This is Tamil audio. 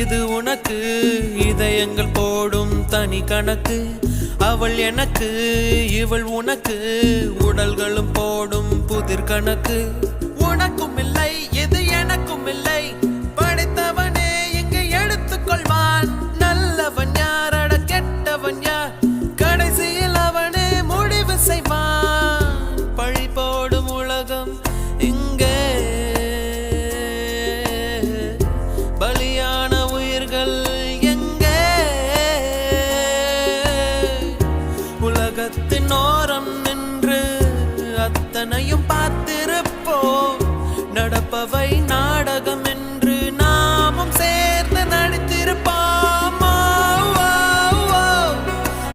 இது உனக்கு இதயங்கள் போடும் தனி கணக்கு. அவள் எனக்கு இவள் உனக்கு உடல்களும் போடும் புதிர் கணக்கு. உனக்கும் இல்லை இது எனக்கும் இல்லை, படைத்தவனே இங்கு எடுத்துக்கொள்வான். நல்லவன் யாரட கெட்டவன் யார், கடைசியில் அவனே முடிவு செய்வான். பழி போடும் உலகம் இங்கே, பலியான உயிர்கள் எங்கே? உலகத்தின் ஓரம் நின்று அத்தனையும் பார்த்திருப்போம், நடப்பவை நான்